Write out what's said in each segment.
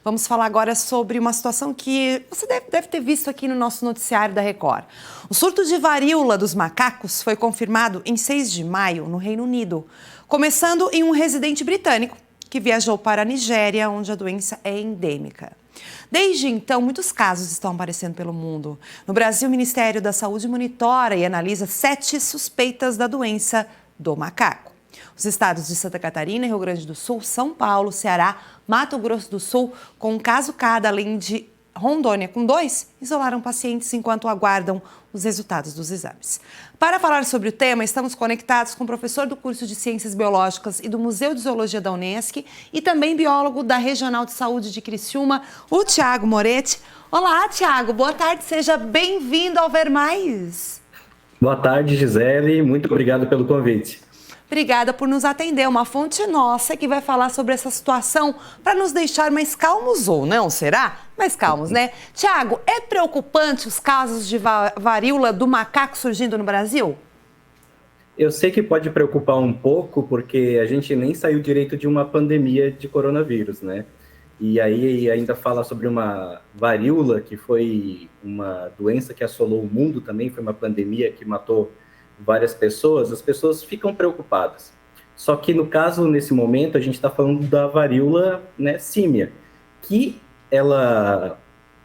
Vamos falar agora sobre uma situação que você deve ter visto aqui no nosso noticiário da Record. O surto de varíola dos macacos foi confirmado em 6 de maio, no Reino Unido, começando em um residente britânico que viajou para a Nigéria, onde a doença é endêmica. Desde então, muitos casos estão aparecendo pelo mundo. No Brasil, o Ministério da Saúde monitora e analisa 7 suspeitas da doença do macaco. Os estados de Santa Catarina, Rio Grande do Sul, São Paulo, Ceará, Mato Grosso do Sul, com um caso cada, além de Rondônia com 2, isolaram pacientes enquanto aguardam os resultados dos exames. Para falar sobre o tema, estamos conectados com o professor do curso de Ciências Biológicas e do Museu de Zoologia da Unesc e também biólogo da Regional de Saúde de Criciúma, o Tiago Moretti. Olá, Tiago, boa tarde, seja bem-vindo ao Ver Mais. Boa tarde, Gisele, muito obrigado pelo convite. Obrigada por nos atender, uma fonte nossa que vai falar sobre essa situação para nos deixar mais calmos, ou não, será? Mais calmos, né? Tiago, é preocupante os casos de varíola do macaco surgindo no Brasil? Eu sei que pode preocupar um pouco, porque a gente nem saiu direito de uma pandemia de coronavírus, né? E aí ainda fala sobre uma varíola, que foi uma doença que assolou o mundo também, foi uma pandemia que matou várias pessoas, as pessoas ficam preocupadas. Só que no caso, nesse momento, a gente está falando da varíola, né, símia, que ela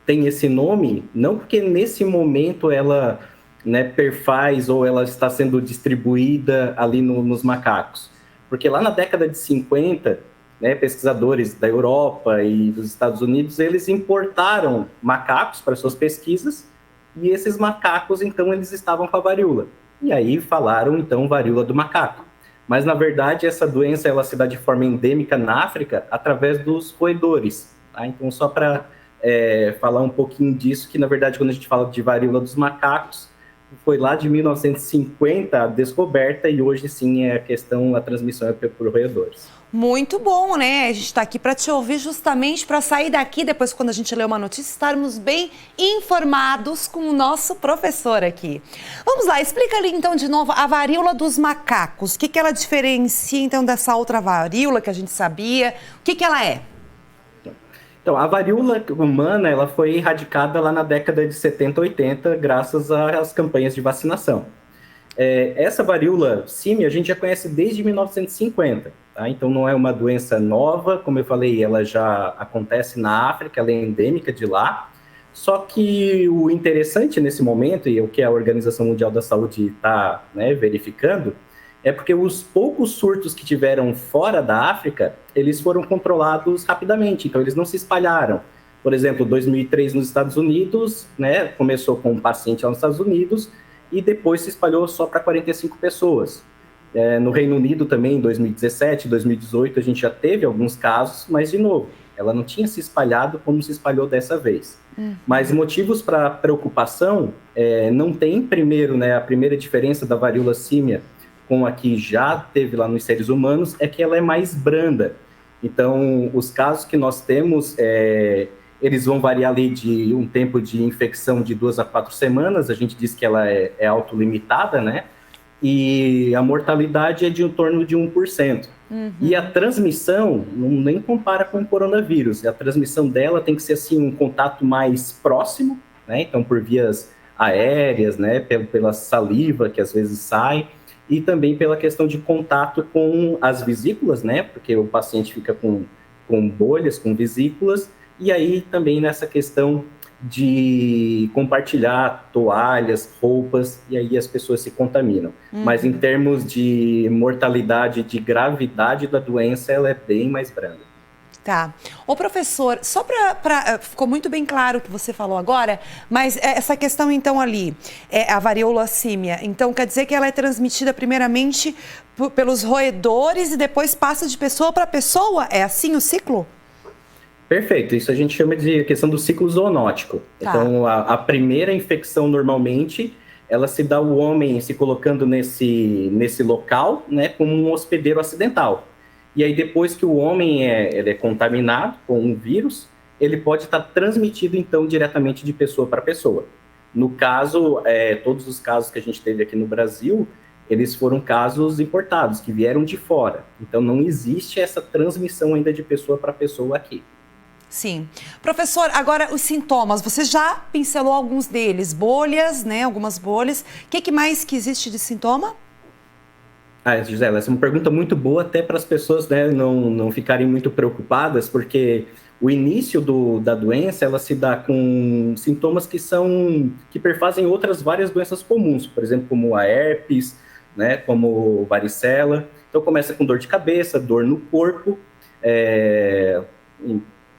tem esse nome, não porque nesse momento ela, né, perfaz ou ela está sendo distribuída ali nos macacos. Porque lá na década de 50, né, pesquisadores da Europa e dos Estados Unidos, eles importaram macacos para suas pesquisas, e esses macacos, então, eles estavam com a varíola. E aí falaram, então, varíola do macaco. Mas, na verdade, essa doença ela se dá de forma endêmica na África através dos roedores. Tá? Então, só para falar um pouquinho disso, que, na verdade, quando a gente fala de varíola dos macacos, foi lá de 1950 a descoberta e hoje, sim, a transmissão é por roedores. Muito bom, né? A gente está aqui para te ouvir justamente para sair daqui, depois quando a gente lê uma notícia, estarmos bem informados com o nosso professor aqui. Vamos lá, explica ali então de novo a varíola dos macacos. O que ela diferencia então dessa outra varíola que a gente sabia? O que ela é? Então, a varíola humana ela foi erradicada lá na década de 70, 80, graças às campanhas de vacinação. Essa varíola símia a gente já conhece desde 1950, tá? Então não é uma doença nova, como eu falei, ela já acontece na África, ela é endêmica de lá. Só que o interessante nesse momento, e o que a Organização Mundial da Saúde está, né, verificando, é porque os poucos surtos que tiveram fora da África, eles foram controlados rapidamente, então eles não se espalharam. Por exemplo, 2003 nos Estados Unidos, né, começou com um paciente lá nos Estados Unidos, e depois se espalhou só para 45 pessoas. No Reino Unido também, em 2017, 2018, a gente já teve alguns casos, mas, de novo, ela não tinha se espalhado como se espalhou dessa vez. Mas motivos para preocupação não tem. Primeiro, né, a primeira diferença da varíola símia com a que já teve lá nos seres humanos é que ela é mais branda. Então, os casos que nós temos eles vão variar ali de um tempo de infecção de 2 a 4 semanas, a gente diz que ela é autolimitada, né? E a mortalidade é de em torno de 1%. E a transmissão nem compara com o coronavírus, a transmissão dela tem que ser assim, um contato mais próximo, né? Então por vias aéreas, né? Pela saliva que às vezes sai, e também pela questão de contato com as vesículas, né? Porque o paciente fica com bolhas, com vesículas, e aí também nessa questão de compartilhar toalhas, roupas, e aí as pessoas se contaminam. Mas em termos de mortalidade, de gravidade da doença, ela é bem mais branda. Tá. Ô, professor, só ficou muito bem claro o que você falou agora, mas essa questão, então, ali, a varíola símia, então, quer dizer que ela é transmitida primeiramente pelos roedores e depois passa de pessoa para pessoa? É assim o ciclo? Perfeito, isso a gente chama de questão do ciclo zoonótico. Tá. Então, a primeira infecção, normalmente, ela se dá o homem se colocando nesse local, né, como um hospedeiro acidental. E aí, depois que o homem ele é contaminado com um vírus, ele pode estar transmitido, então, diretamente de pessoa para pessoa. No caso, todos os casos que a gente teve aqui no Brasil, eles foram casos importados, que vieram de fora. Então, não existe essa transmissão ainda de pessoa para pessoa aqui. Sim. Professor, agora os sintomas, você já pincelou alguns deles, bolhas, né, algumas bolhas. O que mais que existe de sintoma? Gisela, essa é uma pergunta muito boa até para as pessoas, né, não ficarem muito preocupadas, porque o início da doença, ela se dá com sintomas que perfazem outras várias doenças comuns, por exemplo, como a herpes, né, como varicela. Então começa com dor de cabeça, dor no corpo,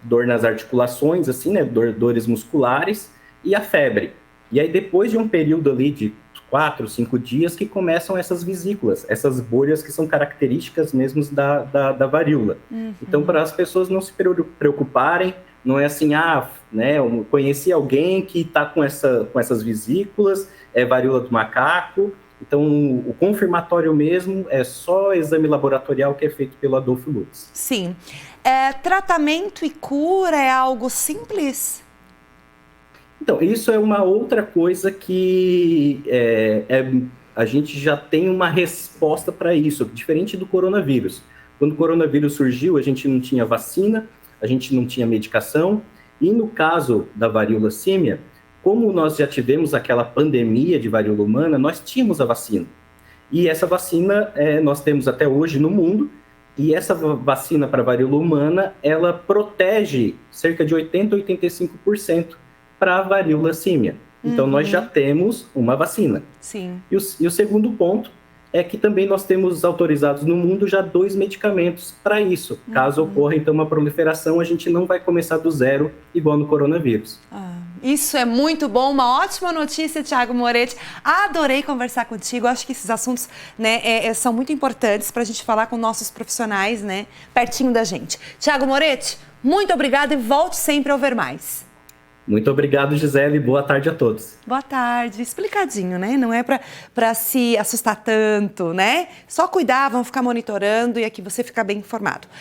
dor nas articulações, assim, né, dores musculares e a febre. E aí depois de um período ali de 4, 5 dias que começam essas vesículas, essas bolhas que são características mesmo da varíola. Uhum. Então, para as pessoas não se preocuparem, não é assim, né, eu conheci alguém que está com essas vesículas, é varíola do macaco. Então, o confirmatório mesmo é só exame laboratorial que é feito pelo Adolfo Lutz. Sim. Tratamento e cura é algo simples? Então, isso é uma outra coisa que a gente já tem uma resposta para isso, diferente do coronavírus. Quando o coronavírus surgiu, a gente não tinha vacina, a gente não tinha medicação, e no caso da varíola símia, como nós já tivemos aquela pandemia de varíola humana, nós tínhamos a vacina. E essa vacina nós temos até hoje no mundo, e essa vacina para varíola humana, ela protege cerca de 80% a 85% para a varíola símia. Então, nós já temos uma vacina. Sim. E o segundo ponto é que também nós temos autorizados no mundo já 2 medicamentos para isso. Caso ocorra, então, uma proliferação, a gente não vai começar do zero, igual no coronavírus. Isso é muito bom, uma ótima notícia, Thiago Moretti. Adorei conversar contigo, acho que esses assuntos, né, são muito importantes para a gente falar com nossos profissionais, né, pertinho da gente. Thiago Moretti, muito obrigada e volte sempre ao Ver Mais. Muito obrigado, Gisele, e boa tarde a todos. Boa tarde. Explicadinho, né? Não é para se assustar tanto, né? Só cuidar, vamos ficar monitorando e aqui você fica bem informado.